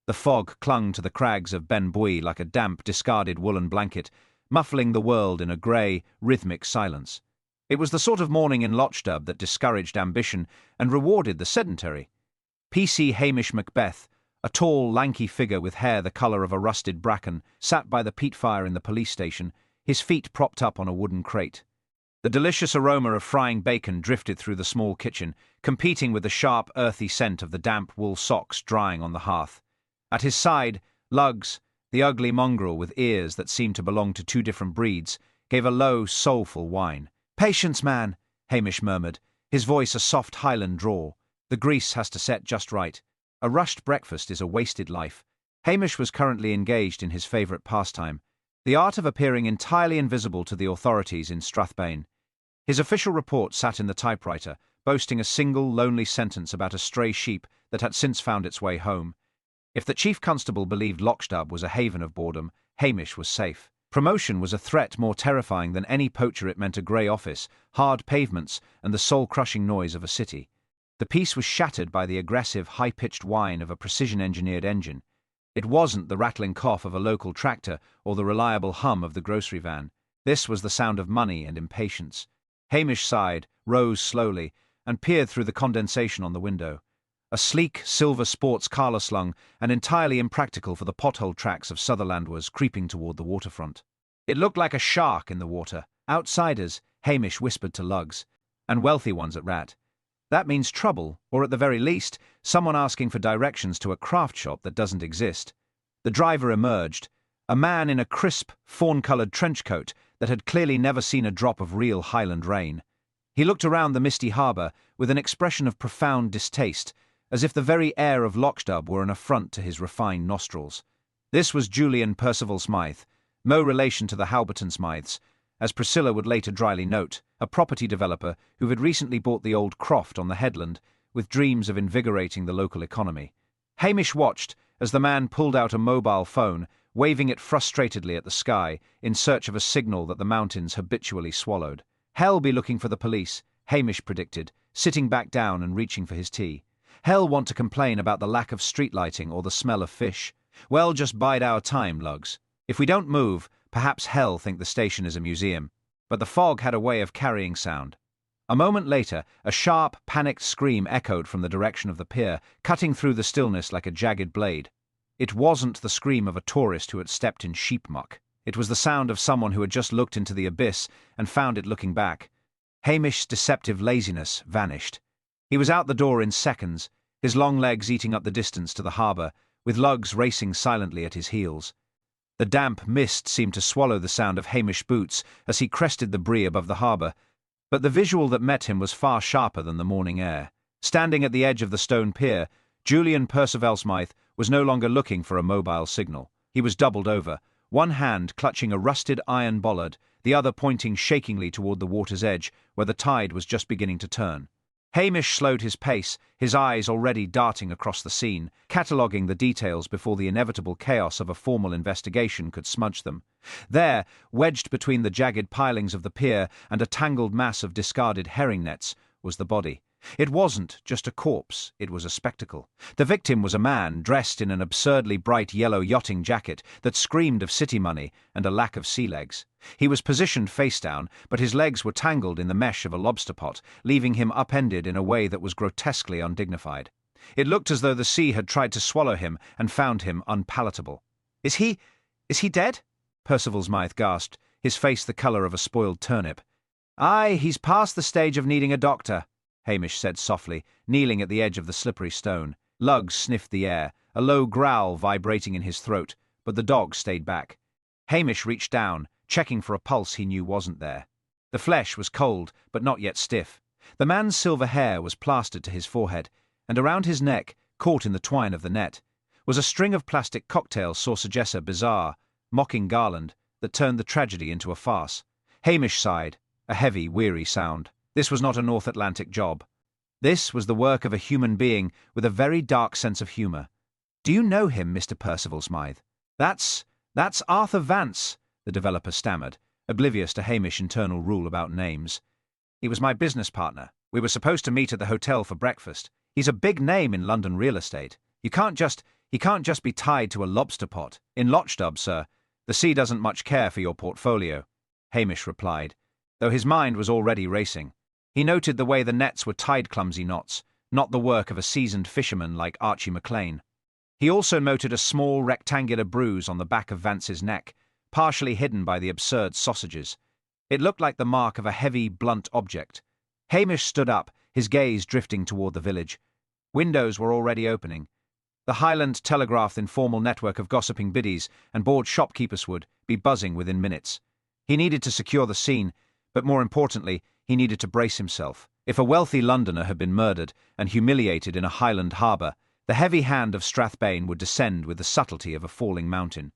The fog clung to the crags of Ben Bui like a damp, discarded woolen blanket, muffling the world in a grey, rhythmic silence. It was the sort of morning in Lochdub that discouraged ambition and rewarded the sedentary. PC Hamish Macbeth, a tall, lanky figure with hair the colour of a rusted bracken, sat by the peat fire in the police station, his feet propped up on a wooden crate. The delicious aroma of frying bacon drifted through the small kitchen, competing with the sharp, earthy scent of the damp wool socks drying on the hearth. At his side, Lugs, the ugly mongrel with ears that seemed to belong to two different breeds, gave a low, soulful whine. "Patience, man," Hamish murmured, his voice a soft Highland drawl. "The grease has to set just right. A rushed breakfast is a wasted life." Hamish was currently engaged in his favourite pastime, the art of appearing entirely invisible to the authorities in Strathbane. His official report sat in the typewriter, boasting a single, lonely sentence about a stray sheep that had since found its way home. If the chief constable believed Lochdub was a haven of boredom, Hamish was safe. Promotion was a threat more terrifying than any poacher. It meant a grey office, hard pavements, and the soul-crushing noise of a city. The peace was shattered by the aggressive, high-pitched whine of a precision-engineered engine. It wasn't the rattling cough of a local tractor or the reliable hum of the grocery van. This was the sound of money and impatience. Hamish sighed, rose slowly, and peered through the condensation on the window. A sleek, silver sports car slung and entirely impractical for the pothole tracks of Sutherland was creeping toward the waterfront. It looked like a shark in the water. Outsiders, Hamish whispered to Lugs, and wealthy ones at rat. That means trouble, or at the very least, someone asking for directions to a craft shop that doesn't exist. The driver emerged, a man in a crisp, fawn-coloured trench coat that had clearly never seen a drop of real Highland rain. He looked around the Misty Harbour with an expression of profound distaste, as if the very air of Lochdub were an affront to his refined nostrils. This was Julian Percival Smythe, no relation to the Halberton Smythes, as Priscilla would later dryly note, a property developer who had recently bought the old croft on the headland, with dreams of invigorating the local economy. Hamish watched as the man pulled out a mobile phone, waving it frustratedly at the sky, in search of a signal that the mountains habitually swallowed. "Hell be looking for the police," Hamish predicted, sitting back down and reaching for his tea. "Hell want to complain about the lack of street lighting or the smell of fish. Well, just bide our time, Lugs. If we don't move, perhaps hell think the station is a museum." But the fog had a way of carrying sound. A moment later, a sharp, panicked scream echoed from the direction of the pier, cutting through the stillness like a jagged blade. It wasn't the scream of a tourist who had stepped in sheep muck. It was the sound of someone who had just looked into the abyss and found it looking back. Hamish's deceptive laziness vanished. He was out the door in seconds, his long legs eating up the distance to the harbour, with Lugs racing silently at his heels. The damp mist seemed to swallow the sound of Hamish boots as he crested the Bree above the harbour, but the visual that met him was far sharper than the morning air. Standing at the edge of the stone pier, Julian Percival Smythe was no longer looking for a mobile signal. He was doubled over, one hand clutching a rusted iron bollard, the other pointing shakingly toward the water's edge, where the tide was just beginning to turn. Hamish slowed his pace, his eyes already darting across the scene, cataloguing the details before the inevitable chaos of a formal investigation could smudge them. There, wedged between the jagged pilings of the pier and a tangled mass of discarded herring nets, was the body. It wasn't just a corpse, it was a spectacle. The victim was a man dressed in an absurdly bright yellow yachting jacket that screamed of city money and a lack of sea legs. He was positioned face down, but his legs were tangled in the mesh of a lobster pot, leaving him upended in a way that was grotesquely undignified. It looked as though the sea had tried to swallow him and found him unpalatable. Is he dead?" Percival Smythe gasped, his face the colour of a spoiled turnip. "Aye, he's past the stage of needing a doctor," Hamish said softly, kneeling at the edge of the slippery stone. Lugs sniffed the air, a low growl vibrating in his throat, but the dog stayed back. Hamish reached down, checking for a pulse he knew wasn't there. The flesh was cold, but not yet stiff. The man's silver hair was plastered to his forehead, and around his neck, caught in the twine of the net, was a string of plastic cocktail sausagesser bizarre, mocking garland that turned the tragedy into a farce. Hamish sighed, a heavy, weary sound. This was not a North Atlantic job. This was the work of a human being with a very dark sense of humour. "Do you know him, Mr. Percival Smythe?" That's Arthur Vance," the developer stammered, oblivious to Hamish's internal rule about names. "He was my business partner. We were supposed to meet at the hotel for breakfast. He's a big name in London real estate. You can't just..." He can't just be tied to a lobster pot. In Lochdub, sir, the sea doesn't much care for your portfolio, Hamish replied, though his mind was already racing. He noted the way the nets were tied clumsy knots, not the work of a seasoned fisherman like Archie McLean. He also noted a small rectangular bruise on the back of Vance's neck, partially hidden by the absurd sausages. It looked like the mark of a heavy, blunt object. Hamish stood up, his gaze drifting toward the village. Windows were already opening. The Highland telegraphed informal network of gossiping biddies and bored shopkeepers would be buzzing within minutes. He needed to secure the scene, but more importantly, he needed to brace himself. If a wealthy Londoner had been murdered and humiliated in a Highland harbour, the heavy hand of Strathbane would descend with the subtlety of a falling mountain.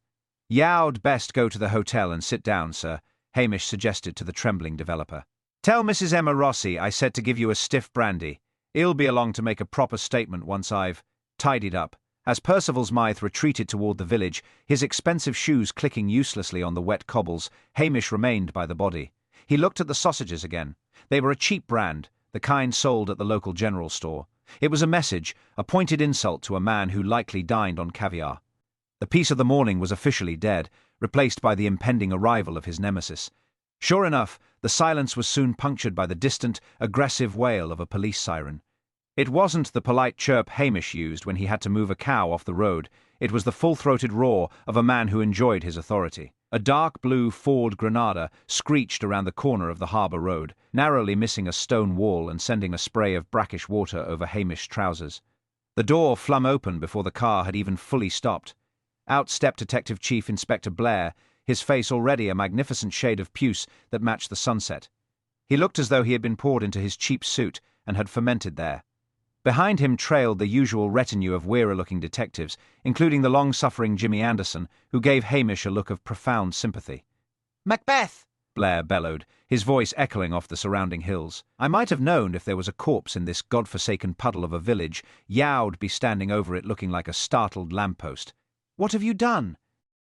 "You'd best go to the hotel and sit down, sir," Hamish suggested to the trembling developer. "Tell Mrs. Emma Rossi I said to give you a stiff brandy. He'll be along to make a proper statement once I've tidied up." As Percival's Mythe retreated toward the village, his expensive shoes clicking uselessly on the wet cobbles, Hamish remained by the body. He looked at the sausages again. They were a cheap brand, the kind sold at the local general store. It was a message, a pointed insult to a man who likely dined on caviar. The peace of the morning was officially dead, replaced by the impending arrival of his nemesis. Sure enough, the silence was soon punctured by the distant, aggressive wail of a police siren. It wasn't the polite chirp Hamish used when he had to move a cow off the road. It was the full-throated roar of a man who enjoyed his authority. A dark blue Ford Granada screeched around the corner of the harbour road, narrowly missing a stone wall and sending a spray of brackish water over Hamish's trousers. The door flung open before the car had even fully stopped. Out stepped Detective Chief Inspector Blair, his face already a magnificent shade of puce that matched the sunset. He looked as though he had been poured into his cheap suit and had fermented there. Behind him trailed the usual retinue of wearer-looking detectives, including the long-suffering Jimmy Anderson, who gave Hamish a look of profound sympathy. "Macbeth!" Blair bellowed, his voice echoing off the surrounding hills. "I might have known if there was a corpse in this god-forsaken puddle of a village, you'd be standing over it looking like a startled lamppost. What have you done?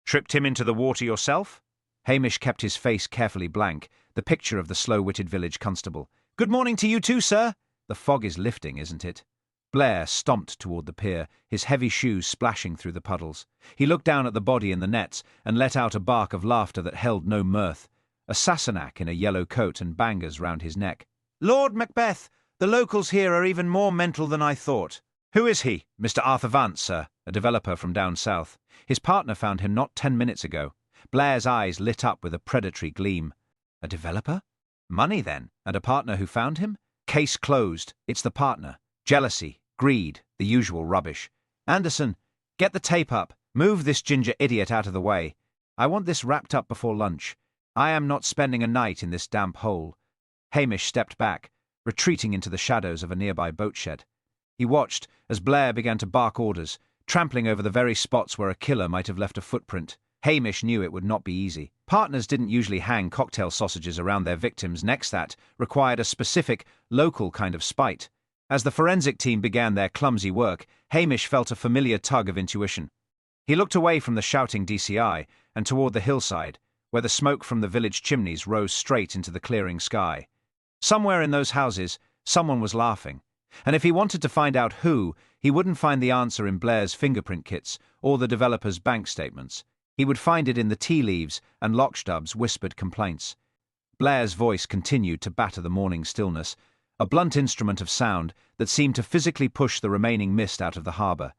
Tripped him into the water yourself?" Hamish kept his face carefully blank, the picture of the slow-witted village constable. "Good morning to you too, sir. The fog is lifting, isn't it?" Blair stomped toward the pier, his heavy shoes splashing through the puddles. He looked down at the body in the nets and let out a bark of laughter that held no mirth. A Sassenach in a yellow coat and bangers round his neck. "Lord Macbeth, the locals here are even more mental than I thought." "Who is he?" "Mr. Arthur Vance, sir, a developer from down south. His partner found him not 10 minutes ago." Blair's eyes lit up with a predatory gleam. "A developer? Money, then, and a partner who found him? Case closed. It's the partner. Jealousy, greed, the usual rubbish. Anderson, get the tape up. Move this ginger idiot out of the way. I want this wrapped up before lunch. I am not spending a night in this damp hole." Hamish stepped back, retreating into the shadows of a nearby boat shed. He watched as Blair began to bark orders, trampling over the very spots where a killer might have left a footprint. Hamish knew it would not be easy. Partners didn't usually hang cocktail sausages around their victims' necks. That required a specific, local kind of spite. As the forensic team began their clumsy work, Hamish felt a familiar tug of intuition. He looked away from the shouting DCI and toward the hillside, where the smoke from the village chimneys rose straight into the clearing sky. Somewhere in those houses, someone was laughing, and if he wanted to find out who, he wouldn't find the answer in Blair's fingerprint kits or the developer's bank statements. He would find it in the tea leaves and Lochdub's whispered complaints. Blair's voice continued to batter the morning stillness, a blunt instrument of sound that seemed to physically push the remaining mist out of the harbour.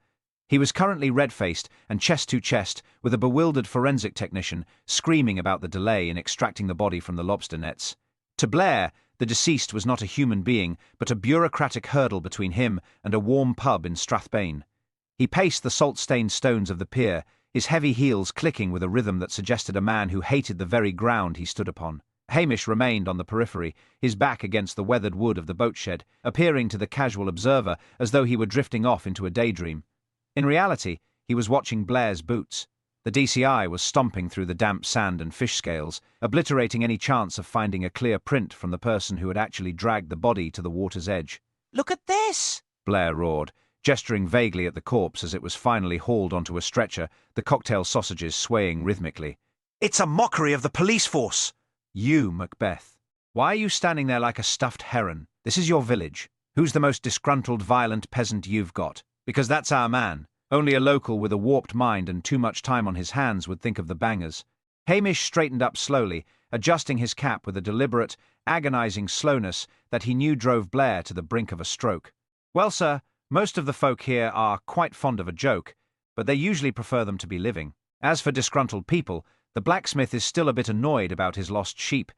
He was currently red-faced and chest to chest with a bewildered forensic technician screaming about the delay in extracting the body from the lobster nets. To Blair, the deceased was not a human being, but a bureaucratic hurdle between him and a warm pub in Strathbane. He paced the salt-stained stones of the pier, his heavy heels clicking with a rhythm that suggested a man who hated the very ground he stood upon. Hamish remained on the periphery, his back against the weathered wood of the boat shed, appearing to the casual observer as though he were drifting off into a daydream. In reality, he was watching Blair's boots. The DCI was stomping through the damp sand and fish scales, obliterating any chance of finding a clear print from the person who had actually dragged the body to the water's edge. "Look at this!" Blair roared, gesturing vaguely at the corpse as it was finally hauled onto a stretcher, the cocktail sausages swaying rhythmically. "It's a mockery of the police force!" "You, Macbeth. Why are you standing there like a stuffed heron? This is your village. Who's the most disgruntled, violent peasant you've got? Because that's our man. Only a local with a warped mind and too much time on his hands would think of the bangers. Hamish straightened up slowly, adjusting his cap with a deliberate, agonizing slowness that he knew drove Blair to the brink of a stroke. "Well, sir, most of the folk here are quite fond of a joke, but they usually prefer them to be living. As for disgruntled people, the blacksmith is still a bit annoyed about his lost sheep,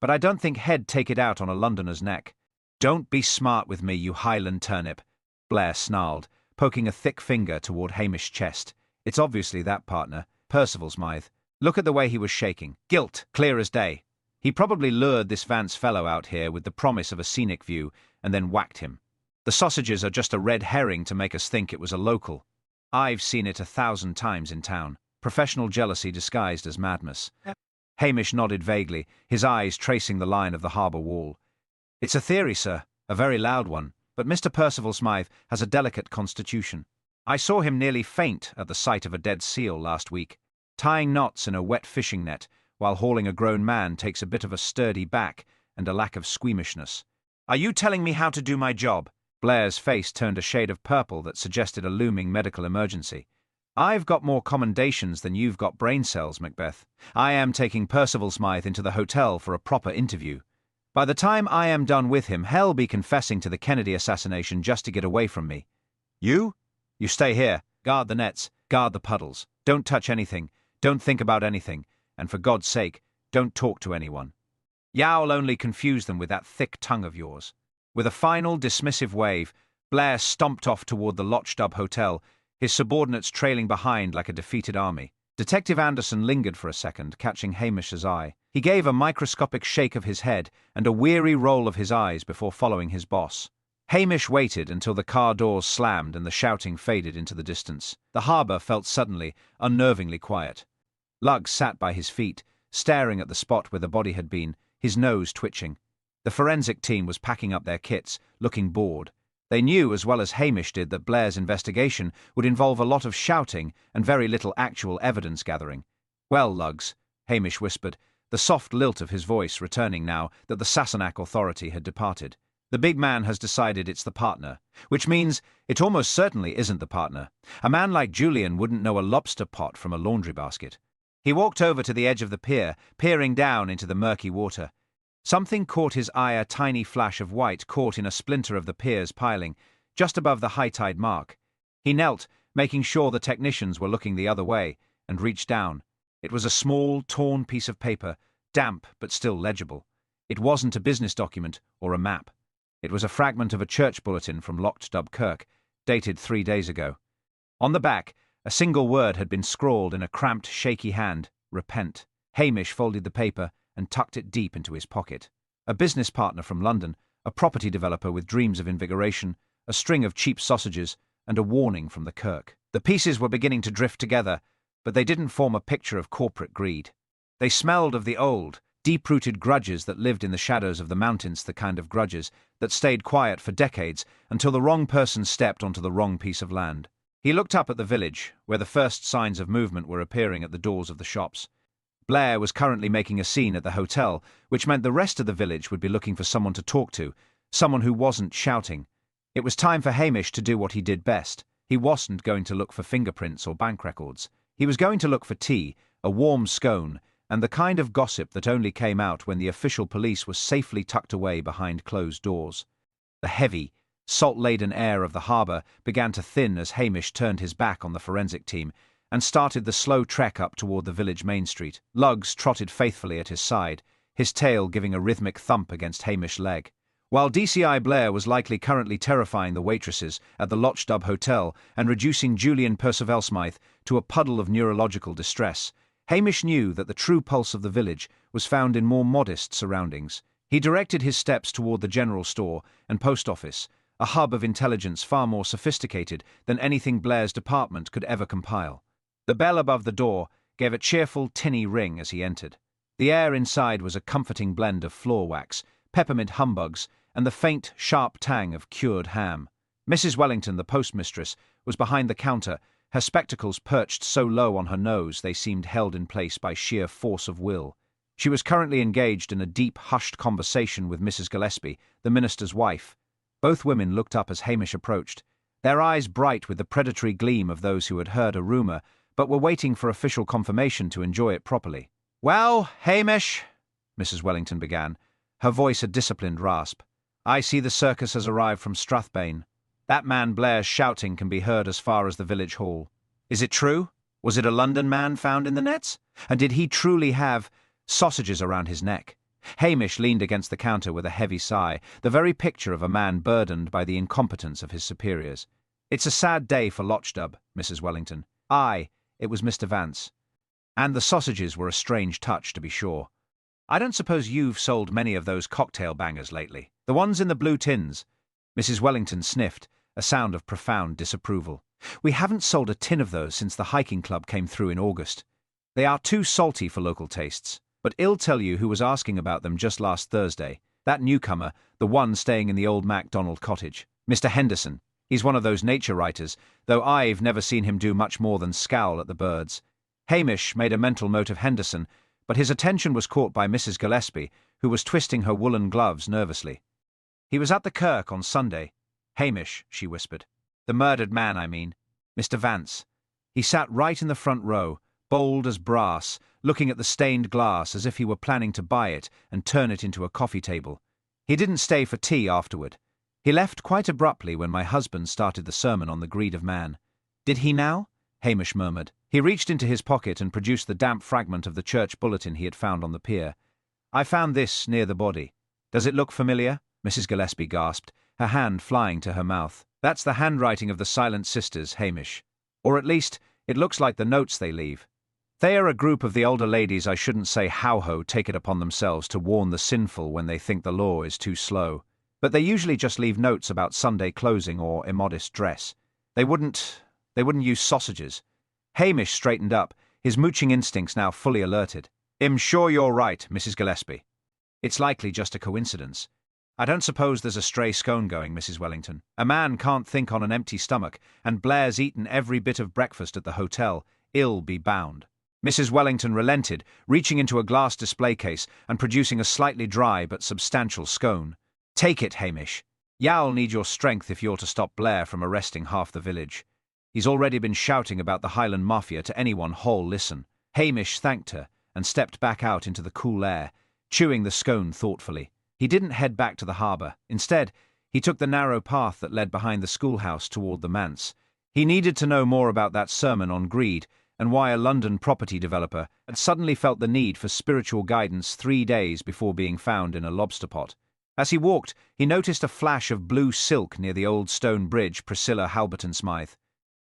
but I don't think he'd take it out on a Londoner's neck." "Don't be smart with me, you Highland turnip," Blair snarled, poking a thick finger toward Hamish's chest. "It's obviously that partner, Percival Smythe. Look at the way he was shaking. Guilt, clear as day. He probably lured this Vance fellow out here with the promise of a scenic view and then whacked him. The sausages are just a red herring to make us think it was a local. I've seen it 1,000 times in town. Professional jealousy disguised as madness." Hamish nodded vaguely, his eyes tracing the line of the harbour wall. "It's a theory, sir, a very loud one, but Mr. Percival Smythe has a delicate constitution. I saw him nearly faint at the sight of a dead seal last week. Tying knots in a wet fishing net while hauling a grown man takes a bit of a sturdy back and a lack of squeamishness." "Are you telling me how to do my job?" Blair's face turned a shade of purple that suggested a looming medical emergency. "I've got more commendations than you've got brain cells, Macbeth. I am taking Percival Smythe into the hotel for a proper interview. By the time I am done with him, he'll be confessing to the Kennedy assassination just to get away from me. You stay here. Guard the nets. Guard the puddles. Don't touch anything. Don't think about anything. And for God's sake, don't talk to anyone. You'll only confuse them with that thick tongue of yours." With a final dismissive wave, Blair stomped off toward the Lochdub Hotel, his subordinates trailing behind like a defeated army. Detective Anderson lingered for a second, catching Hamish's eye. He gave a microscopic shake of his head and a weary roll of his eyes before following his boss. Hamish waited until the car doors slammed and the shouting faded into the distance. The harbour felt suddenly, unnervingly quiet. Lugg sat by his feet, staring at the spot where the body had been, his nose twitching. The forensic team was packing up their kits, looking bored. They knew as well as Hamish did that Blair's investigation would involve a lot of shouting and very little actual evidence gathering. "Well, Luggs," Hamish whispered, the soft lilt of his voice returning now that the Sassenach authority had departed. "The big man has decided it's the partner, which means it almost certainly isn't the partner. A man like Julian wouldn't know a lobster pot from a laundry basket." He walked over to the edge of the pier, peering down into the murky water. Something caught his eye, a tiny flash of white caught in a splinter of the pier's piling, just above the high tide mark. He knelt, making sure the technicians were looking the other way, and reached down. It was a small, torn piece of paper, damp but still legible. It wasn't a business document or a map. It was a fragment of a church bulletin from Lochdub Kirk, dated 3 days ago. On the back, a single word had been scrawled in a cramped, shaky hand: "Repent." Hamish folded the paper and tucked it deep into his pocket. A business partner from London, a property developer with dreams of invigoration, a string of cheap sausages, and a warning from the Kirk. The pieces were beginning to drift together, but they didn't form a picture of corporate greed. They smelled of the old, deep-rooted grudges that lived in the shadows of the mountains, the kind of grudges that stayed quiet for decades until the wrong person stepped onto the wrong piece of land. He looked up at the village, where the first signs of movement were appearing at the doors of the shops. Blair was currently making a scene at the hotel, which meant the rest of the village would be looking for someone to talk to, someone who wasn't shouting. It was time for Hamish to do what he did best. He wasn't going to look for fingerprints or bank records. He was going to look for tea, a warm scone, and the kind of gossip that only came out when the official police was safely tucked away behind closed doors. The heavy, salt-laden air of the harbour began to thin as Hamish turned his back on the forensic team and started the slow trek up toward the village main street. Luggs trotted faithfully at his side, his tail giving a rhythmic thump against Hamish's leg. While DCI Blair was likely currently terrifying the waitresses at the Lochdub Hotel and reducing Julian Percival Smythe to a puddle of neurological distress, Hamish knew that the true pulse of the village was found in more modest surroundings. He directed his steps toward the general store and post office, a hub of intelligence far more sophisticated than anything Blair's department could ever compile. The bell above the door gave a cheerful, tinny ring as he entered. The air inside was a comforting blend of floor wax, peppermint humbugs, and the faint, sharp tang of cured ham. Mrs. Wellington, the postmistress, was behind the counter, her spectacles perched so low on her nose they seemed held in place by sheer force of will. She was currently engaged in a deep, hushed conversation with Mrs. Gillespie, the minister's wife. Both women looked up as Hamish approached. their eyes bright with the predatory gleam of those who had heard a rumour, but were waiting for official confirmation to enjoy it properly. "Well, Hamish," Mrs. Wellington began, her voice a disciplined rasp, "I see the circus has arrived from Strathbane. That man Blair's shouting can be heard as far as the village hall. Is it true? Was it a London man found in the nets? And did he truly have sausages around his neck?" Hamish leaned against the counter with a heavy sigh, the very picture of a man burdened by the incompetence of his superiors. "It's a sad day for Lochdub, Mrs. Wellington. Aye, it was Mr. Vance. And the sausages were a strange touch, to be sure. I don't suppose you've sold many of those cocktail bangers lately. The ones in the blue tins." Mrs. Wellington sniffed, a sound of profound disapproval. "We haven't sold a tin of those since the hiking club came through in August. They are too salty for local tastes. But I'll tell you who was asking about them just last Thursday. That newcomer, the one staying in the old MacDonald cottage. Mr. Henderson. He's one of those nature writers, though I've never seen him do much more than scowl at the birds." Hamish made a mental note of Henderson, but his attention was caught by Mrs. Gillespie, who was twisting her woolen gloves nervously. "He was at the kirk on Sunday. Hamish," she whispered. "The murdered man, I mean. Mr. Vance. He sat right in the front row, bold as brass, looking at the stained glass as if he were planning to buy it and turn it into a coffee table. He didn't stay for tea afterward. He left quite abruptly when my husband started the sermon on the greed of man." "Did he now?" Hamish murmured. He reached into his pocket and produced the damp fragment of the church bulletin he had found on the pier. "I found this near the body. Does it look familiar?" Mrs. Gillespie gasped, her hand flying to her mouth. "That's the handwriting of the Silent Sisters, Hamish. Or at least, it looks like the notes they leave. They are a group of the older ladies I shouldn't say how-ho take it upon themselves to warn the sinful when they think the law is too slow. But they usually just leave notes about Sunday closing or immodest dress. They wouldn't use sausages." Hamish straightened up, his mooching instincts now fully alerted. "I'm sure you're right, Mrs. Gillespie. It's likely just a coincidence. I don't suppose there's a stray scone going, Mrs. Wellington. A man can't think on an empty stomach, and Blair's eaten every bit of breakfast at the hotel. Ill be bound." Mrs. Wellington relented, reaching into a glass display case and producing a slightly dry but substantial scone. "Take it, Hamish. You'll need your strength if you're to stop Blair from arresting half the village. He's already been shouting about the Highland Mafia to anyone who'll listen." Hamish thanked her and stepped back out into the cool air, chewing the scone thoughtfully. He didn't head back to the harbour. Instead, he took the narrow path that led behind the schoolhouse toward the manse. He needed to know more about that sermon on greed and why a London property developer had suddenly felt the need for spiritual guidance 3 days before being found in a lobster pot. As he walked, he noticed a flash of blue silk near the old stone bridge Priscilla Halberton Smythe.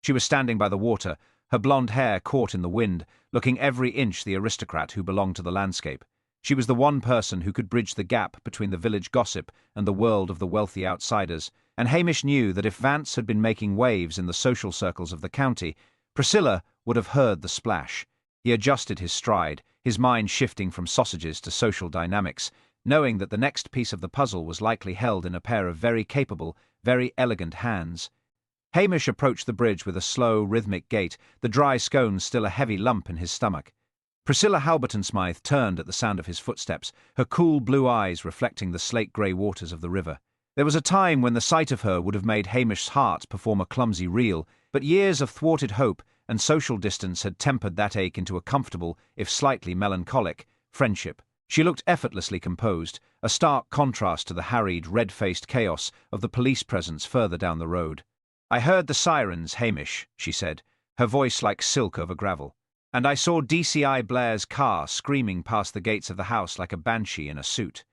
She was standing by the water, her blonde hair caught in the wind, looking every inch the aristocrat who belonged to the landscape. She was the one person who could bridge the gap between the village gossip and the world of the wealthy outsiders, and Hamish knew that if Vance had been making waves in the social circles of the county, Priscilla would have heard the splash. He adjusted his stride, his mind shifting from sausages to social dynamics, knowing that the next piece of the puzzle was likely held in a pair of very capable, very elegant hands. Hamish approached the bridge with a slow, rhythmic gait, the dry scone still a heavy lump in his stomach. Priscilla Halberton Smythe turned at the sound of his footsteps, her cool blue eyes reflecting the slate-grey waters of the river. There was a time when the sight of her would have made Hamish's heart perform a clumsy reel, but years of thwarted hope and social distance had tempered that ache into a comfortable, if slightly melancholic, friendship. She looked effortlessly composed, a stark contrast to the harried, red-faced chaos of the police presence further down the road. "I heard the sirens, Hamish," she said, her voice like silk over gravel. "And I saw DCI Blair's car screaming past the gates of the house like a banshee in a suit.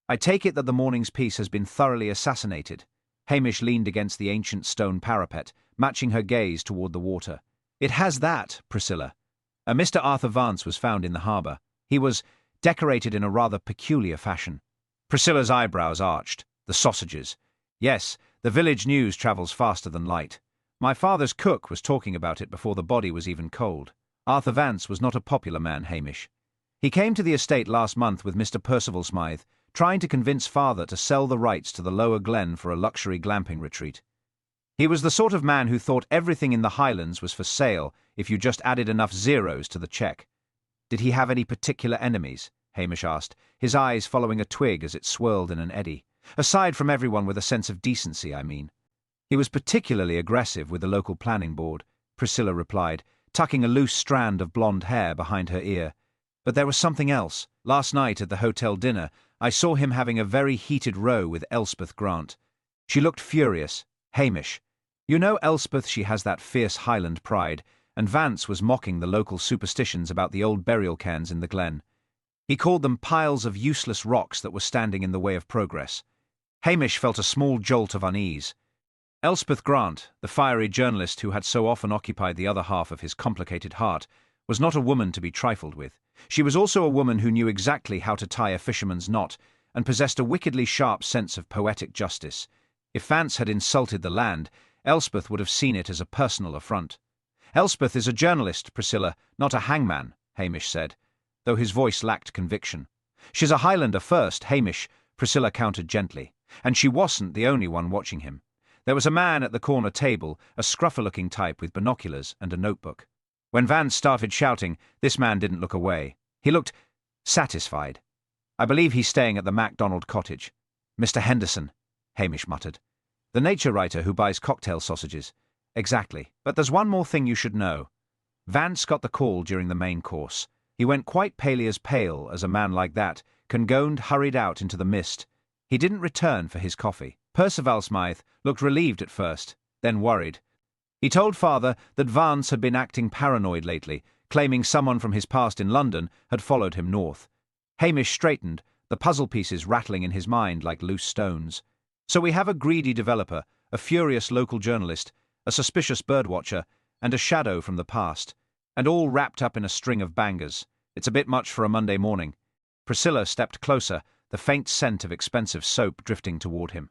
I take it that the morning's piece has been thoroughly assassinated." Hamish leaned against the ancient stone parapet, matching her gaze toward the water. "It has that, Priscilla. A Mr. Arthur Vance was found in the harbour. He was decorated in a rather peculiar fashion." Priscilla's eyebrows arched. "The sausages. Yes, the village news travels faster than light. My father's cook was talking about it before the body was even cold. Arthur Vance was not a popular man, Hamish. He came to the estate last month with Mr. Percival Smythe, trying to convince father to sell the rights to the lower glen for a luxury glamping retreat. He was the sort of man who thought everything in the Highlands was for sale if you just added enough zeros to the cheque." "Did he have any particular enemies?" Hamish asked, his eyes following a twig as it swirled in an eddy. "Aside from everyone with a sense of decency, I mean." He was particularly aggressive with the local planning board, Priscilla replied, tucking a loose strand of blonde hair behind her ear. But there was something else. Last night at the hotel dinner, I saw him having a very heated row with Elspeth Grant. She looked furious. Hamish. You know Elspeth, she has that fierce Highland pride, and Vance was mocking the local superstitions about the old burial cairns in the glen. He called them piles of useless rocks that were standing in the way of progress. Hamish felt a small jolt of unease. Elspeth Grant, the fiery journalist who had so often occupied the other half of his complicated heart, was not a woman to be trifled with. She was also a woman who knew exactly how to tie a fisherman's knot and possessed a wickedly sharp sense of poetic justice. If Vance had insulted the land, Elspeth would have seen it as a personal affront. Elspeth is a journalist, Priscilla, not a hangman, Hamish said, though his voice lacked conviction. She's a Highlander first, Hamish, Priscilla countered gently, and she wasn't the only one watching him. There was a man at the corner table, a scruffer-looking type with binoculars and a notebook. When Vance started shouting, this man didn't look away. He looked satisfied. I believe he's staying at the MacDonald cottage. Mr. Henderson, Hamish muttered. The nature writer who buys cocktail sausages. Exactly. But there's one more thing you should know. Vance got the call during the main course. He went quite pale as a man like that, Congoned hurried out into the mist. He didn't return for his coffee. Percival Smythe looked relieved at first, then worried. He told father that Vance had been acting paranoid lately, claiming someone from his past in London had followed him north. Hamish straightened, the puzzle pieces rattling in his mind like loose stones. So we have a greedy developer, a furious local journalist, a suspicious birdwatcher, and a shadow from the past, and all wrapped up in a string of bangers. It's a bit much for a Monday morning. Priscilla stepped closer, the faint scent of expensive soap drifting toward him.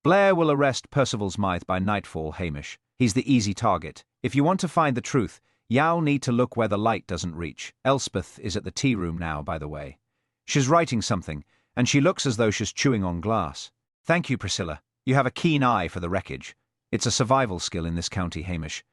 Blair will arrest Percival Smythe by nightfall, Hamish. He's the easy target. If you want to find the truth, you'll need to look where the light doesn't reach. Elspeth is at the tea room now, by the way. She's writing something, and she looks as though she's chewing on glass. Thank you, Priscilla. You have a keen eye for the wreckage. It's a survival skill in this county, Hamish.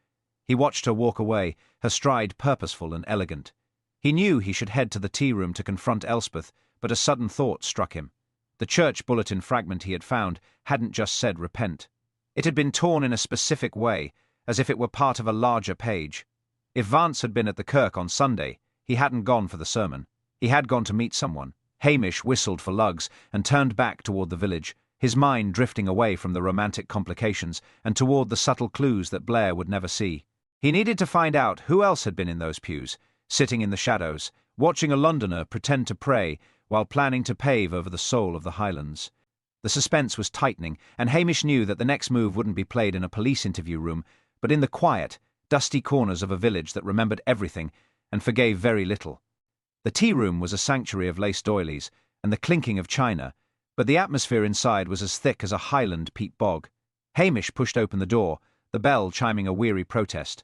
He watched her walk away, her stride purposeful and elegant. He knew he should head to the tea room to confront Elspeth, but a sudden thought struck him. The church bulletin fragment he had found hadn't just said repent. It had been torn in a specific way, as if it were part of a larger page. If Vance had been at the kirk on Sunday, he hadn't gone for the sermon. He had gone to meet someone. Hamish whistled for lugs and turned back toward the village, his mind drifting away from the romantic complications and toward the subtle clues that Blair would never see. He needed to find out who else had been in those pews, sitting in the shadows, watching a Londoner pretend to pray while planning to pave over the soul of the Highlands. The suspense was tightening, and Hamish knew that the next move wouldn't be played in a police interview room, but in the quiet, dusty corners of a village that remembered everything and forgave very little. The tea room was a sanctuary of lace doilies and the clinking of china, but the atmosphere inside was as thick as a Highland peat bog. Hamish pushed open the door, the bell chiming a weary protest.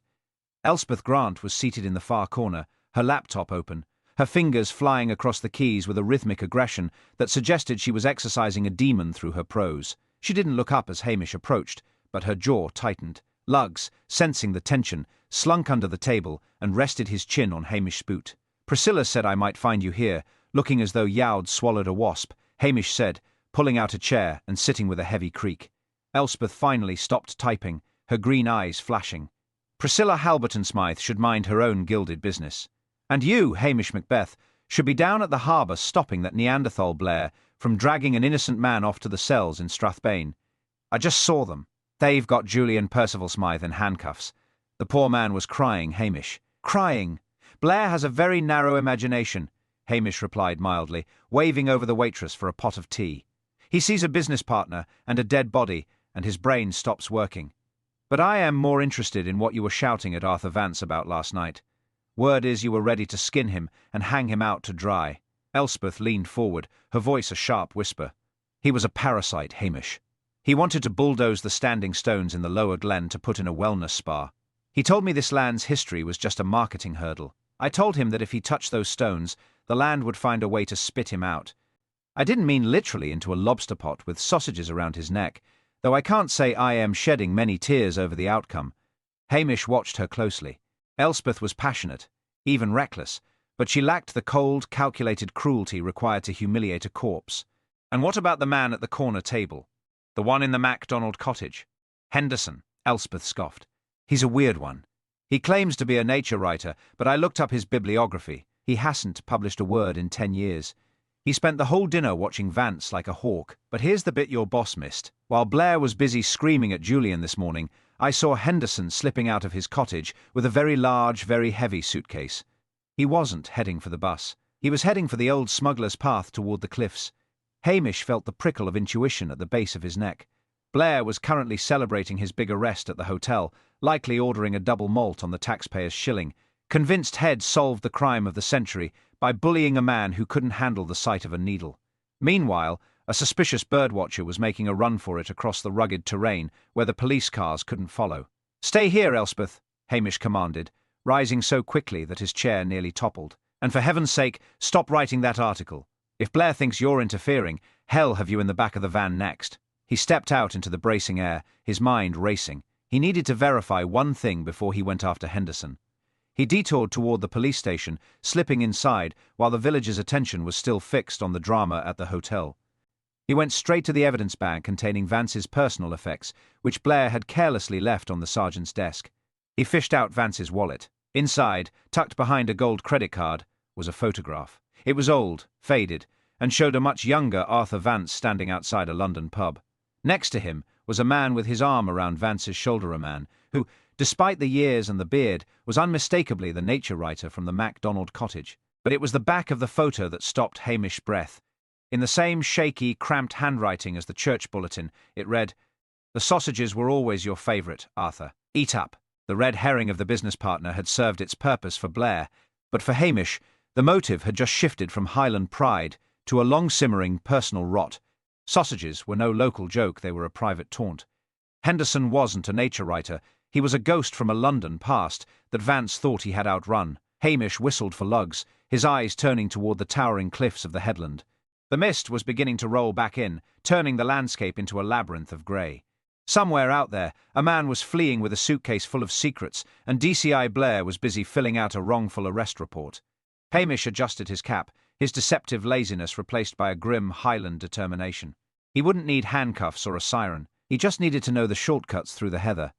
Elspeth Grant was seated in the far corner, her laptop open, her fingers flying across the keys with a rhythmic aggression that suggested she was exercising a demon through her prose. She didn't look up as Hamish approached, but her jaw tightened. Lugs, sensing the tension, slunk under the table and rested his chin on Hamish's boot. Priscilla said I might find you here, looking as though You'd swallowed a wasp, Hamish said, pulling out a chair and sitting with a heavy creak. Elspeth finally stopped typing, her green eyes flashing. Priscilla Halberton Smythe should mind her own gilded business. And you, Hamish Macbeth, should be down at the harbour stopping that Neanderthal Blair from dragging an innocent man off to the cells in Strathbane. I just saw them. They've got Julian Percival Smythe in handcuffs. The poor man was crying, Hamish. Crying. Blair has a very narrow imagination, Hamish replied mildly, waving over the waitress for a pot of tea. He sees a business partner and a dead body, and his brain stops working. But I am more interested in what you were shouting at Arthur Vance about last night. Word is you were ready to skin him and hang him out to dry. Elspeth leaned forward, her voice a sharp whisper. He was a parasite, Hamish. He wanted to bulldoze the standing stones in the lower glen to put in a wellness spa. He told me this land's history was just a marketing hurdle. I told him that if he touched those stones, the land would find a way to spit him out. I didn't mean literally into a lobster pot with sausages around his neck, though I can't say I am shedding many tears over the outcome. Hamish watched her closely. Elspeth was passionate, even reckless, but she lacked the cold, calculated cruelty required to humiliate a corpse. And what about the man at the corner table? The one in the MacDonald cottage? Henderson, Elspeth scoffed. He's a weird one. He claims to be a nature writer, but I looked up his bibliography. He hasn't published a word in 10 years. He spent the whole dinner watching Vance like a hawk. But here's the bit your boss missed. While Blair was busy screaming at Julian this morning, I saw Henderson slipping out of his cottage with a very large, very heavy suitcase. He wasn't heading for the bus. He was heading for the old smuggler's path toward the cliffs. Hamish felt the prickle of intuition at the base of his neck. Blair was currently celebrating his big arrest at the hotel, likely ordering a double malt on the taxpayer's shilling. Convinced Head solved the crime of the century by bullying a man who couldn't handle the sight of a needle. Meanwhile, a suspicious birdwatcher was making a run for it across the rugged terrain where the police cars couldn't follow. "Stay here, Elspeth," Hamish commanded, rising so quickly that his chair nearly toppled. "And for heaven's sake, stop writing that article. If Blair thinks you're interfering, hell have you in the back of the van next." He stepped out into the bracing air, his mind racing. He needed to verify one thing before he went after Henderson. He detoured toward the police station, slipping inside while the villagers' attention was still fixed on the drama at the hotel. He went straight to the evidence bag containing Vance's personal effects, which Blair had carelessly left on the sergeant's desk. He fished out Vance's wallet. Inside, tucked behind a gold credit card, was a photograph. It was old, faded, and showed a much younger Arthur Vance standing outside a London pub. Next to him was a man with his arm around Vance's shoulder, a man who, despite the years and the beard, was unmistakably the nature writer from the MacDonald cottage. But it was the back of the photo that stopped Hamish's breath. In the same shaky, cramped handwriting as the church bulletin, it read, "The sausages were always your favourite, Arthur. Eat up." The red herring of the business partner had served its purpose for Blair, but for Hamish, the motive had just shifted from Highland pride to a long-simmering personal rot. Sausages were no local joke, they were a private taunt. Henderson wasn't a nature writer. He was a ghost from a London past that Vance thought he had outrun. Hamish whistled for lugs, his eyes turning toward the towering cliffs of the headland. The mist was beginning to roll back in, turning the landscape into a labyrinth of grey. Somewhere out there, a man was fleeing with a suitcase full of secrets, and DCI Blair was busy filling out a wrongful arrest report. Hamish adjusted his cap, his deceptive laziness replaced by a grim Highland determination. He wouldn't need handcuffs or a siren. He just needed to know the shortcuts through the heather.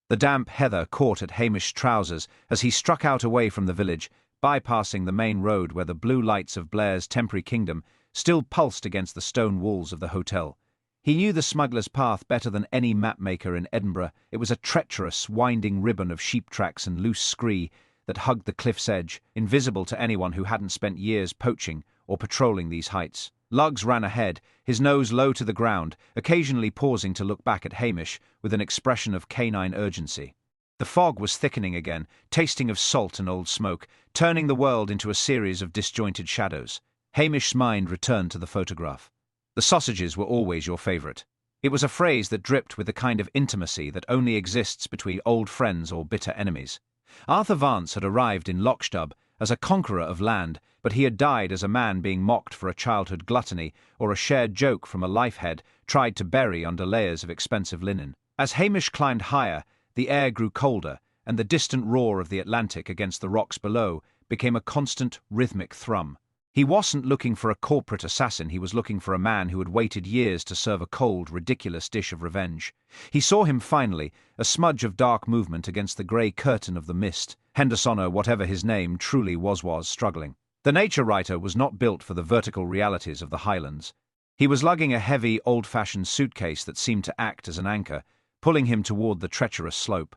The damp heather caught at Hamish's trousers as he struck out away from the village, bypassing the main road where the blue lights of Blair's temporary kingdom still pulsed against the stone walls of the hotel. He knew the smuggler's path better than any mapmaker in Edinburgh. It was a treacherous, winding ribbon of sheep tracks and loose scree that hugged the cliff's edge, invisible to anyone who hadn't spent years poaching or patrolling these heights. Luggs ran ahead, his nose low to the ground, occasionally pausing to look back at Hamish with an expression of canine urgency. The fog was thickening again, tasting of salt and old smoke, turning the world into a series of disjointed shadows. Hamish's mind returned to the photograph. "The sausages were always your favourite." It was a phrase that dripped with the kind of intimacy that only exists between old friends or bitter enemies. Arthur Vance had arrived in Lochstub as a conqueror of land, but he had died as a man being mocked for a childhood gluttony or a shared joke from a life-head tried to bury under layers of expensive linen. As Hamish climbed higher, the air grew colder, and the distant roar of the Atlantic against the rocks below became a constant, rhythmic thrum. He wasn't looking for a corporate assassin, he was looking for a man who had waited years to serve a cold, ridiculous dish of revenge. He saw him finally, a smudge of dark movement against the grey curtain of the mist. Henderson, or whatever his name truly was struggling. The nature writer was not built for the vertical realities of the Highlands. He was lugging a heavy, old-fashioned suitcase that seemed to act as an anchor, pulling him toward the treacherous slope.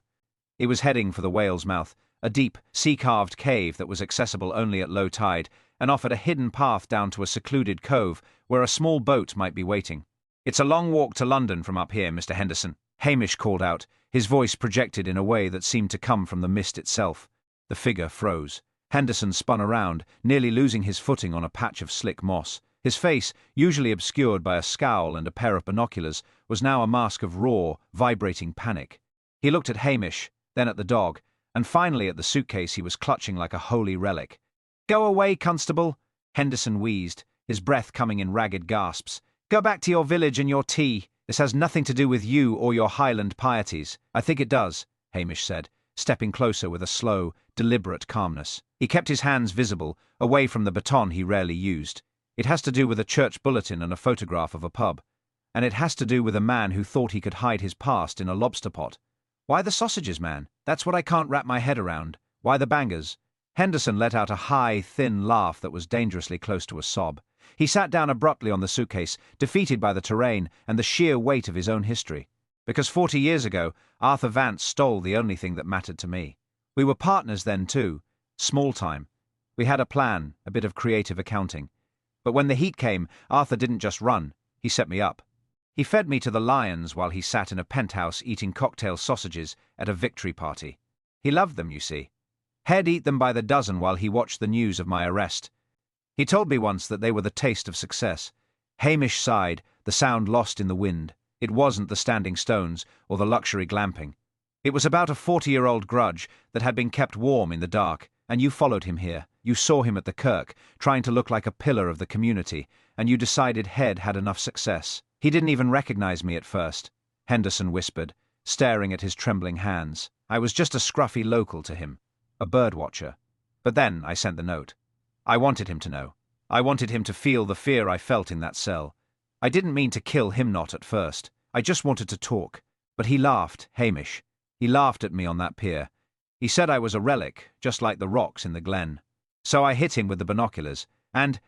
He was heading for the whale's mouth, a deep, sea-carved cave that was accessible only at low tide, and offered a hidden path down to a secluded cove where a small boat might be waiting. "It's a long walk to London from up here, Mr. Henderson," Hamish called out, his voice projected in a way that seemed to come from the mist itself. The figure froze. Henderson spun around, nearly losing his footing on a patch of slick moss. His face, usually obscured by a scowl and a pair of binoculars, was now a mask of raw, vibrating panic. He looked at Hamish, then at the dog, and finally at the suitcase he was clutching like a holy relic. "Go away, Constable," Henderson wheezed, his breath coming in ragged gasps. "Go back to your village and your tea. This has nothing to do with you or your Highland pieties." "I think it does," Hamish said, stepping closer with a slow, deliberate calmness. He kept his hands visible, away from the baton he rarely used. "It has to do with a church bulletin and a photograph of a pub. and it has to do with a man who thought he could hide his past in a lobster pot. Why the sausages, man? That's what I can't wrap my head around. Why the bangers? Henderson let out a high, thin laugh that was dangerously close to a sob. He sat down abruptly on the suitcase, defeated by the terrain and the sheer weight of his own history. Because 40 years ago, Arthur Vance stole the only thing that mattered to me. We were partners then too, small time. We had a plan, a bit of creative accounting. But when the heat came, Arthur didn't just run, he set me up. He fed me to the lions while he sat in a penthouse eating cocktail sausages at a victory party. He loved them, you see. He'd eat them by the dozen while he watched the news of my arrest. He told me once that they were the taste of success. Hamish sighed, the sound lost in the wind. It wasn't the standing stones or the luxury glamping. It was about a 40-year-old grudge that had been kept warm in the dark, and you followed him here. You saw him at the Kirk, trying to look like a pillar of the community, and you decided Head had enough success. He didn't even recognize me at first, Henderson whispered, staring at his trembling hands. I was just a scruffy local to him, a birdwatcher. But then I sent the note. I wanted him to know. I wanted him to feel the fear I felt in that cell. I didn't mean to kill him not at first. I just wanted to talk. But he laughed, Hamish. He laughed at me on that pier. He said I was a relic, just like the rocks in the glen. So I hit him with the binoculars, and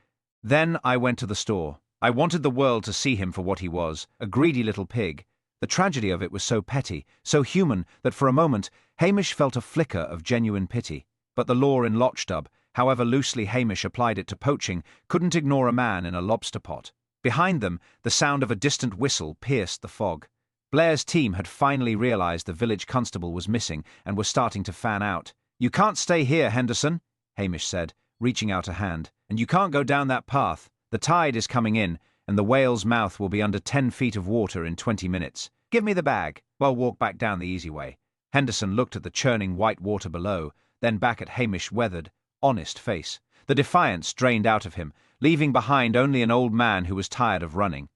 then I went to the store. I wanted the world to see him for what he was, a greedy little pig. The tragedy of it was so petty, so human, that for a moment Hamish felt a flicker of genuine pity. But the law in Lochdub, however loosely Hamish applied it to poaching, couldn't ignore a man in a lobster pot. Behind them, the sound of a distant whistle pierced the fog. Blair's team had finally realized the village constable was missing and was starting to fan out. "You can't stay here, Henderson," Hamish said, reaching out a hand. "And you can't go down that path. The tide is coming in, and the whale's mouth will be under 10 feet of water in 20 minutes. Give me the bag. We'll walk back down the easy way." Henderson looked at the churning white water below, then back at Hamish's weathered, honest face. The defiance drained out of him, leaving behind only an old man who was tired of running.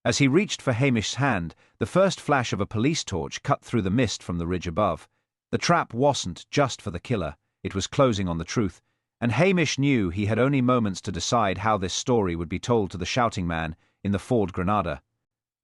As he reached for Hamish's hand, the first flash of a police torch cut through the mist from the ridge above. The trap wasn't just for the killer. It was closing on the truth, and Hamish knew he had only moments to decide how this story would be told to the shouting man in the Ford Granada.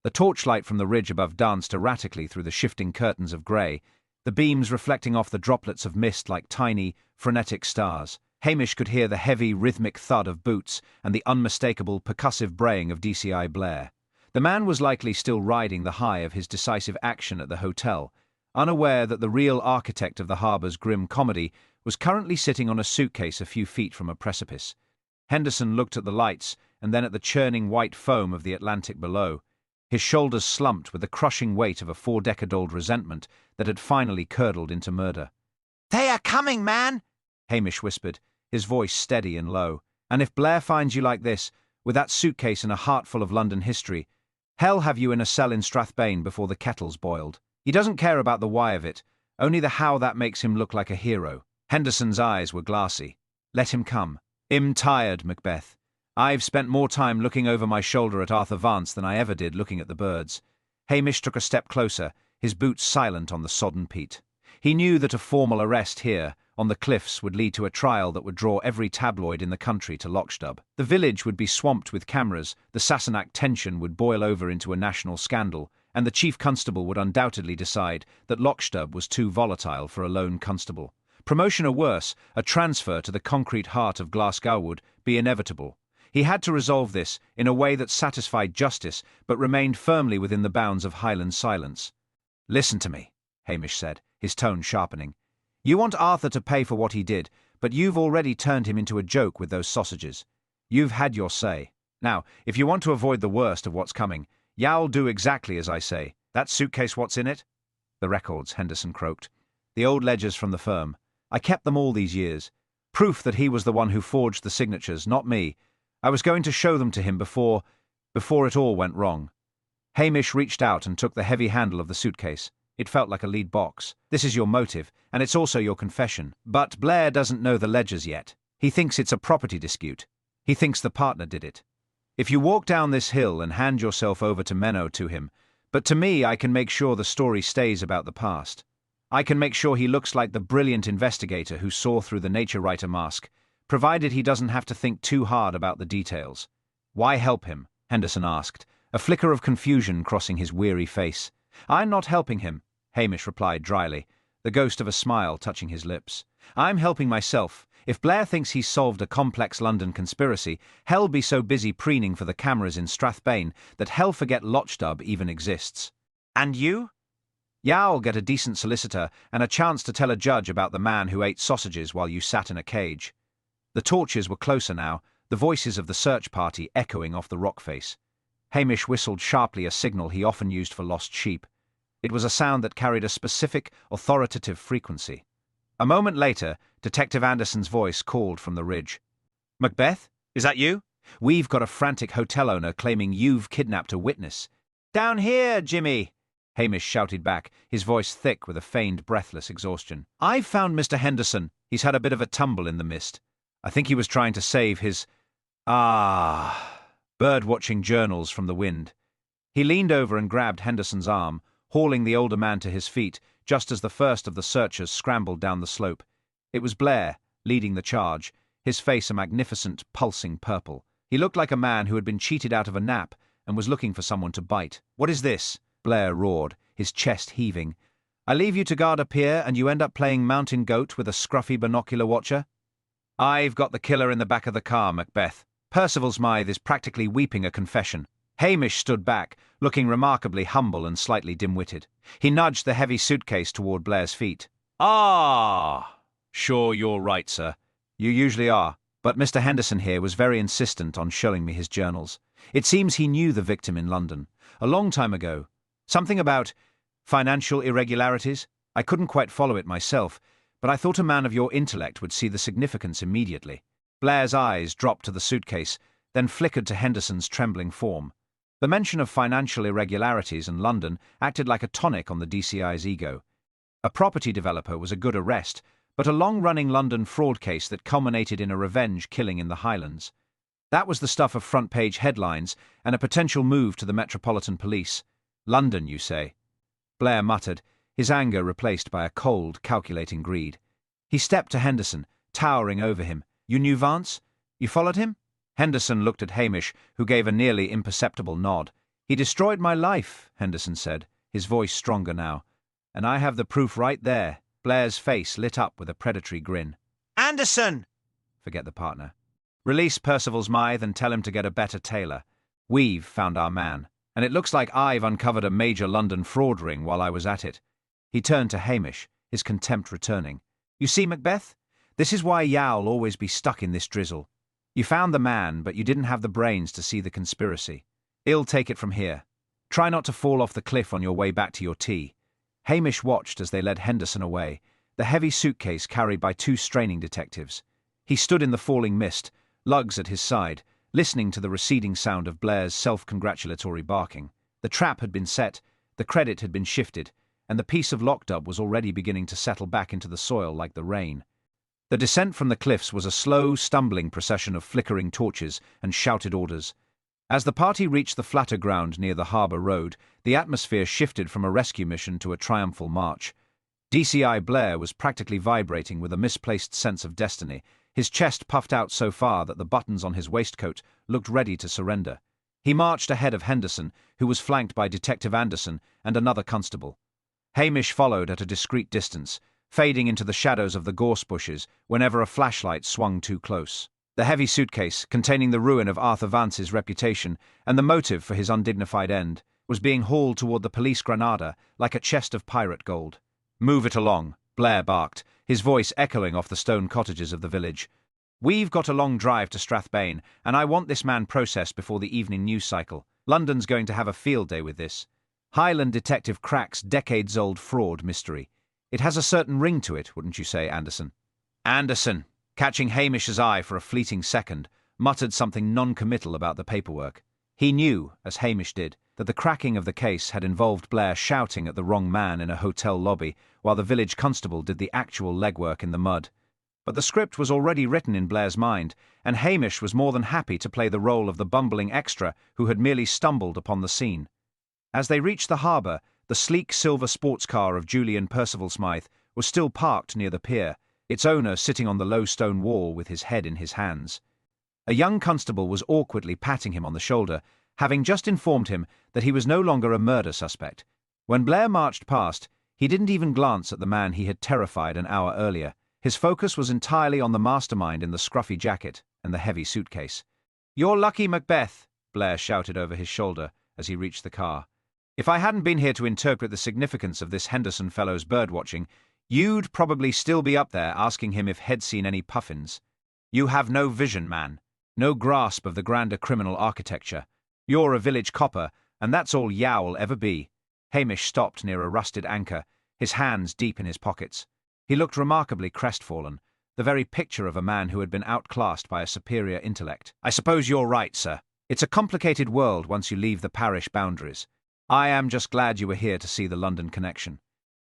The torchlight from the ridge above danced erratically through the shifting curtains of grey, the beams reflecting off the droplets of mist like tiny, frenetic stars. Hamish could hear the heavy, rhythmic thud of boots and the unmistakable, percussive braying of DCI Blair. The man was likely still riding the high of his decisive action at the hotel, unaware that the real architect of the harbour's grim comedy was currently sitting on a suitcase a few feet from a precipice. Henderson looked at the lights and then at the churning white foam of the Atlantic below. His shoulders slumped with the crushing weight of a 4-decade-old resentment that had finally curdled into murder. "They are coming, man!" Hamish whispered, his voice steady and low. "And if Blair finds you like this, with that suitcase and a heart full of London history, hell have you in a cell in Strathbane before the kettle's boiled. He doesn't care about the why of it, only the how that makes him look like a hero." Henderson's eyes were glassy. "Let him come. I'm tired, Macbeth. I've spent more time looking over my shoulder at Arthur Vance than I ever did looking at the birds." Hamish took a step closer, his boots silent on the sodden peat. He knew that a formal arrest here, on the cliffs, would lead to a trial that would draw every tabloid in the country to Lochdub. The village would be swamped with cameras, the Sassenach tension would boil over into a national scandal, and the chief constable would undoubtedly decide that Lochdub was too volatile for a lone constable. Promotion or worse, a transfer to the concrete heart of Glasgow would be inevitable. He had to resolve this in a way that satisfied justice but remained firmly within the bounds of Highland silence. "Listen to me," Hamish said, his tone sharpening. "You want Arthur to pay for what he did, but you've already turned him into a joke with those sausages. You've had your say. Now, if you want to avoid the worst of what's coming, you'll do exactly as I say. That suitcase, what's in it?" "The records," Henderson croaked. "The old ledgers from the firm. I kept them all these years. Proof that he was the one who forged the signatures, not me. I was going to show them to him before it all went wrong." Hamish reached out and took the heavy handle of the suitcase. It felt like a lead box. "This is your motive, and it's also your confession. But Blair doesn't know the ledgers yet. He thinks it's a property dispute. He thinks the partner did it. If you walk down this hill and hand yourself over to Menno to him, but to me I can make sure the story stays about the past. I can make sure he looks like the brilliant investigator who saw through the nature writer mask, provided he doesn't have to think too hard about the details." "Why help him?" Henderson asked, a flicker of confusion crossing his weary face. "I'm not helping him," Hamish replied dryly, the ghost of a smile touching his lips. "I'm helping myself. If Blair thinks he's solved a complex London conspiracy, hell be so busy preening for the cameras in Strathbane that hell forget Lochdub even exists." "And you?" "Yow'll get a decent solicitor and a chance to tell a judge about the man who ate sausages while you sat in a cage." The torches were closer now, the voices of the search party echoing off the rock face. Hamish whistled sharply, a signal he often used for lost sheep. It was a sound that carried a specific, authoritative frequency. A moment later, Detective Anderson's voice called from the ridge. "Macbeth, is that you? We've got a frantic hotel owner claiming you've kidnapped a witness." "Down here, Jimmy!" Hamish shouted back, his voice thick with a feigned breathless exhaustion. "I've found Mr. Henderson. He's had a bit of a tumble in the mist. I think he was trying to save his... bird-watching journals from the wind." He leaned over and grabbed Henderson's arm, hauling the older man to his feet, just as the first of the searchers scrambled down the slope. It was Blair, leading the charge, his face a magnificent, pulsing purple. He looked like a man who had been cheated out of a nap and was looking for someone to bite. "What is this?" Blair roared, his chest heaving. "I leave you to guard a pier and you end up playing mountain goat with a scruffy binocular watcher?" "I've got the killer in the back of the car, Macbeth." Percival Smythe is practically weeping a confession. Hamish stood back, looking remarkably humble and slightly dim-witted. He nudged the heavy suitcase toward Blair's feet. "Sure, you're right, sir. You usually are. But Mr. Henderson here was very insistent on showing me his journals. It seems he knew the victim in London, a long time ago. Something about financial irregularities. I couldn't quite follow it myself, but I thought a man of your intellect would see the significance immediately." Blair's eyes dropped to the suitcase, then flickered to Henderson's trembling form. The mention of financial irregularities in London acted like a tonic on the DCI's ego. A property developer was a good arrest, but a long-running London fraud case that culminated in a revenge killing in the Highlands. That was the stuff of front-page headlines and a potential move to the Metropolitan Police. "London, you say?" Blair muttered, his anger replaced by a cold, calculating greed. He stepped to Henderson, towering over him. "You knew Vance? You followed him?" Henderson looked at Hamish, who gave a nearly imperceptible nod. "He destroyed my life," Henderson said, his voice stronger now. "And I have the proof right there." Blair's face lit up with a predatory grin. "Anderson!" "Forget the partner. Release Percival Smythe and tell him to get a better tailor. We've found our man, and it looks like I've uncovered a major London fraud ring while I was at it." He turned to Hamish, his contempt returning. "You see, Macbeth? This is why Yow'll always be stuck in this drizzle. You found the man, but you didn't have the brains to see the conspiracy. I'll take it from here. Try not to fall off the cliff on your way back to your tea." Hamish watched as they led Henderson away, the heavy suitcase carried by two straining detectives. He stood in the falling mist, lugs at his side, listening to the receding sound of Blair's self-congratulatory barking. The trap had been set, the credit had been shifted, and the piece of Lochdub was already beginning to settle back into the soil like the rain. The descent from the cliffs was a slow, stumbling procession of flickering torches and shouted orders. As the party reached the flatter ground near the harbour road, the atmosphere shifted from a rescue mission to a triumphal march. DCI Blair was practically vibrating with a misplaced sense of destiny, his chest puffed out so far that the buttons on his waistcoat looked ready to surrender. He marched ahead of Henderson, who was flanked by Detective Anderson and another constable. Hamish followed at a discreet distance, fading into the shadows of the gorse bushes whenever a flashlight swung too close. The heavy suitcase, containing the ruin of Arthur Vance's reputation and the motive for his undignified end, was being hauled toward the police granada like a chest of pirate gold. "Move it along," Blair barked, his voice echoing off the stone cottages of the village. "We've got a long drive to Strathbane, and I want this man processed before the evening news cycle. London's going to have a field day with this. Highland detective cracks decades-old fraud mystery. It has a certain ring to it, wouldn't you say, Anderson?" Anderson, catching Hamish's eye for a fleeting second, muttered something non-committal about the paperwork. He knew, as Hamish did, that the cracking of the case had involved Blair shouting at the wrong man in a hotel lobby while the village constable did the actual legwork in the mud. But the script was already written in Blair's mind, and Hamish was more than happy to play the role of the bumbling extra who had merely stumbled upon the scene. As they reached the harbour, the sleek silver sports car of Julian Percival Smythe was still parked near the pier, its owner sitting on the low stone wall with his head in his hands. A young constable was awkwardly patting him on the shoulder having just informed him that he was no longer a murder suspect. When Blair marched past, he didn't even glance at the man he had terrified an hour earlier. His focus was entirely on the mastermind in the scruffy jacket and the heavy suitcase. "You're lucky, Macbeth," Blair shouted over his shoulder as he reached the car. "If I hadn't been here to interpret the significance of this Henderson fellow's birdwatching, you'd probably still be up there asking him if he'd seen any puffins. You have no vision, man. No grasp of the grander criminal architecture. You're a village copper, and that's all Yow'll ever be." Hamish stopped near a rusted anchor, his hands deep in his pockets. He looked remarkably crestfallen, the very picture of a man who had been outclassed by a superior intellect. "I suppose you're right, sir. It's a complicated world once you leave the parish boundaries. I am just glad you were here to see the London connection.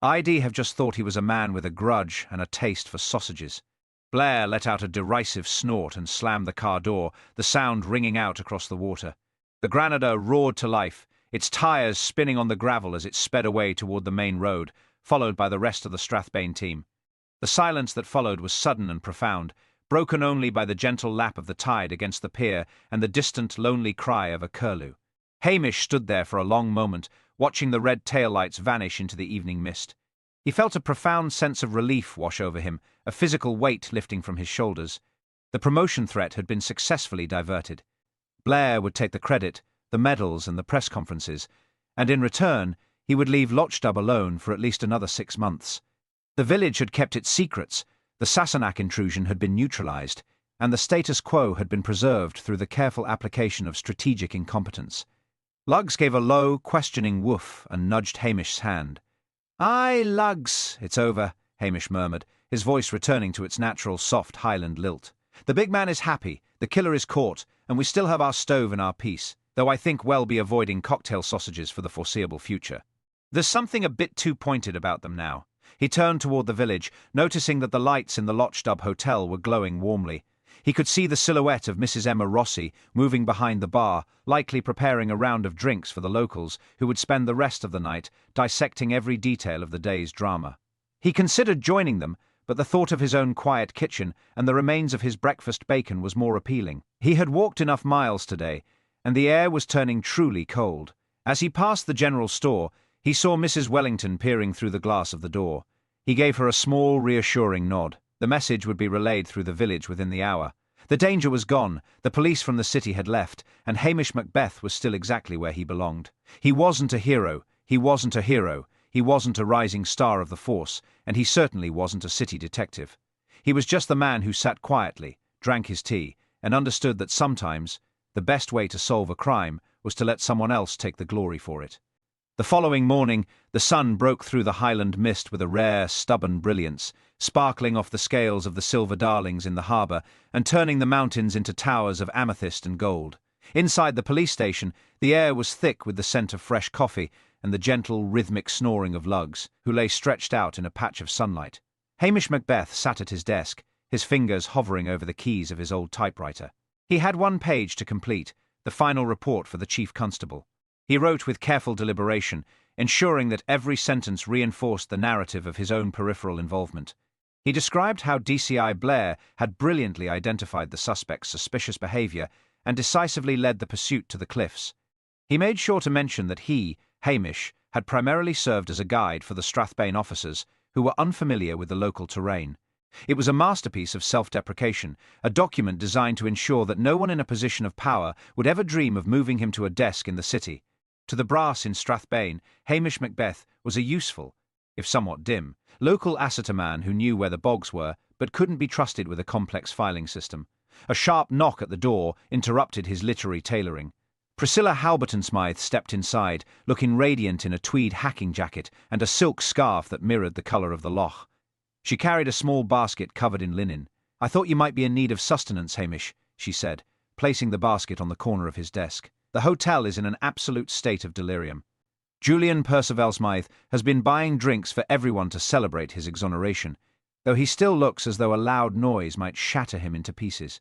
I'd have just thought he was a man with a grudge and a taste for sausages." Blair let out a derisive snort and slammed the car door, the sound ringing out across the water. The Granada roared to life, its tyres spinning on the gravel as it sped away toward the main road, followed by the rest of the Strathbane team. The silence that followed was sudden and profound, broken only by the gentle lap of the tide against the pier and the distant, lonely cry of a curlew. Hamish stood there for a long moment, watching the red taillights vanish into the evening mist. He felt a profound sense of relief wash over him, a physical weight lifting from his shoulders. The promotion threat had been successfully diverted. Blair would take the credit, the medals and the press conferences, and in return he would leave Lochstub alone for at least another 6 months. The village had kept its secrets, the Sassenach intrusion had been neutralized, and the status quo had been preserved through the careful application of strategic incompetence. Luggs gave a low, questioning woof and nudged Hamish's hand. "Aye, Luggs, it's over," Hamish murmured, his voice returning to its natural soft Highland lilt. "The big man is happy, the killer is caught, and we still have our stove and our peace, though I think we'll be avoiding cocktail sausages for the foreseeable future. There's something a bit too pointed about them now." He turned toward the village, noticing that the lights in the Lochstub Hotel were glowing warmly. He could see the silhouette of Mrs. Emma Rossi moving behind the bar, likely preparing a round of drinks for the locals, who would spend the rest of the night dissecting every detail of the day's drama. He considered joining them, but the thought of his own quiet kitchen and the remains of his breakfast bacon was more appealing. He had walked enough miles today, and the air was turning truly cold. As he passed the general store, he saw Mrs. Wellington peering through the glass of the door. He gave her a small, reassuring nod. The message would be relayed through the village within the hour. The danger was gone, the police from the city had left, and Hamish Macbeth was still exactly where he belonged. He wasn't a hero, he wasn't a hero, he wasn't a rising star of the force, and he certainly wasn't a city detective. He was just the man who sat quietly, drank his tea, and understood that sometimes the best way to solve a crime was to let someone else take the glory for it. The following morning, the sun broke through the Highland mist with a rare, stubborn brilliance, sparkling off the scales of the silver darlings in the harbour and turning the mountains into towers of amethyst and gold. Inside the police station, the air was thick with the scent of fresh coffee and the gentle, rhythmic snoring of Luggs, who lay stretched out in a patch of sunlight. Hamish Macbeth sat at his desk, his fingers hovering over the keys of his old typewriter. He had one page to complete, the final report for the chief constable. He wrote with careful deliberation, ensuring that every sentence reinforced the narrative of his own peripheral involvement. He described how DCI Blair had brilliantly identified the suspect's suspicious behaviour and decisively led the pursuit to the cliffs. He made sure to mention that he, Hamish, had primarily served as a guide for the Strathbane officers who were unfamiliar with the local terrain. It was a masterpiece of self-deprecation, a document designed to ensure that no one in a position of power would ever dream of moving him to a desk in the city. To the brass in Strathbane, Hamish Macbeth was a useful, if somewhat dim, local asseter-man who knew where the bogs were, but couldn't be trusted with a complex filing system. A sharp knock at the door interrupted his literary tailoring. Priscilla Halberton-Smythe stepped inside, looking radiant in a tweed hacking jacket and a silk scarf that mirrored the colour of the loch. She carried a small basket covered in linen. "I thought you might be in need of sustenance, Hamish," she said, placing the basket on the corner of his desk. "The hotel is in an absolute state of delirium. Julian Percival Smythe has been buying drinks for everyone to celebrate his exoneration, though he still looks as though a loud noise might shatter him into pieces."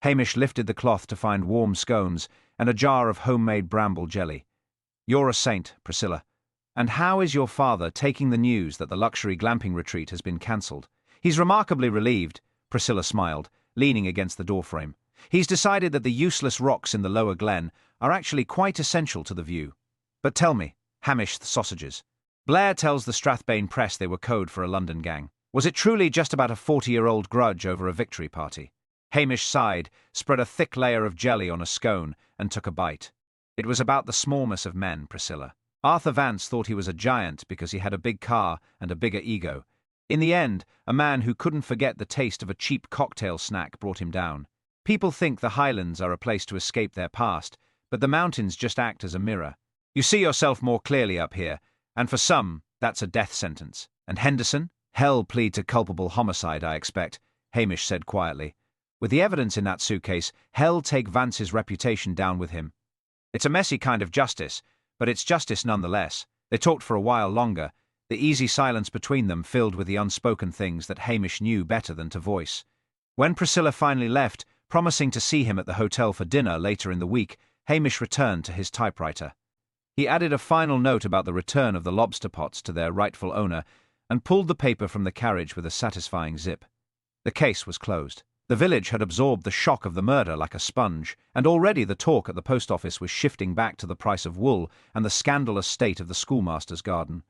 Hamish lifted the cloth to find warm scones and a jar of homemade bramble jelly. "You're a saint, Priscilla. And how is your father taking the news that the luxury glamping retreat has been cancelled?" "He's remarkably relieved," Priscilla smiled, leaning against the doorframe. "He's decided that the useless rocks in the lower glen are actually quite essential to the view. But tell me, Hamish the sausages. Blair tells the Strathbane Press they were code for a London gang. Was it truly just about a 40-year-old grudge over a victory party? Hamish sighed, spread a thick layer of jelly on a scone, and took a bite. It was about the smallness of men, Priscilla. Arthur Vance thought he was a giant because he had a big car and a bigger ego. In the end, a man who couldn't forget the taste of a cheap cocktail snack brought him down. People think the Highlands are a place to escape their past, but the mountains just act as a mirror. You see yourself more clearly up here, and for some, that's a death sentence. And Henderson? Hell plead to culpable homicide, I expect, Hamish said quietly. With the evidence in that suitcase, hell take Vance's reputation down with him. It's a messy kind of justice, but it's justice nonetheless. They talked for a while longer, the easy silence between them filled with the unspoken things that Hamish knew better than to voice. When Priscilla finally left, promising to see him at the hotel for dinner later in the week, Hamish returned to his typewriter. He added a final note about the return of the lobster pots to their rightful owner and pulled the paper from the carriage with a satisfying zip. The case was closed. The village had absorbed the shock of the murder like a sponge, and already the talk at the post office was shifting back to the price of wool and the scandalous state of the schoolmaster's garden.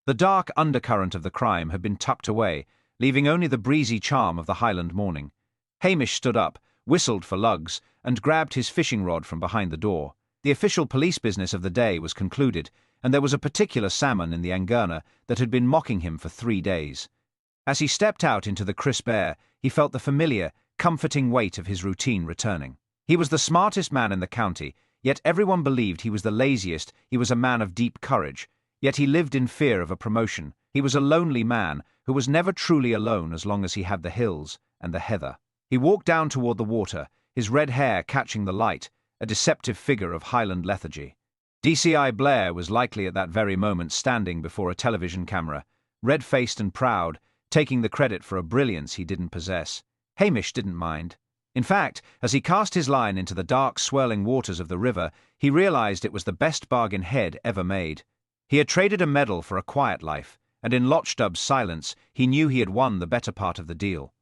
The dark undercurrent of the crime had been tucked away, leaving only the breezy charm of the Highland morning. Hamish stood up, whistled for lugs, and grabbed his fishing rod from behind the door. The official police business of the day was concluded, and there was a particular salmon in the Angurna that had been mocking him for 3 days. As he stepped out into the crisp air, he felt the familiar, comforting weight of his routine returning. He was the smartest man in the county, yet everyone believed he was the laziest. He was a man of deep courage, yet he lived in fear of a promotion. He was a lonely man who was never truly alone as long as he had the hills and the heather. He walked down toward the water, his red hair catching the light, a deceptive figure of Highland lethargy. DCI Blair was likely at that very moment standing before a television camera, red-faced and proud, taking the credit for a brilliance he didn't possess. Hamish didn't mind. In fact, as he cast his line into the dark, swirling waters of the river, he realized it was the best bargain Head ever made. He had traded a medal for a quiet life, and in Lochdub's silence, he knew he had won the better part of the deal.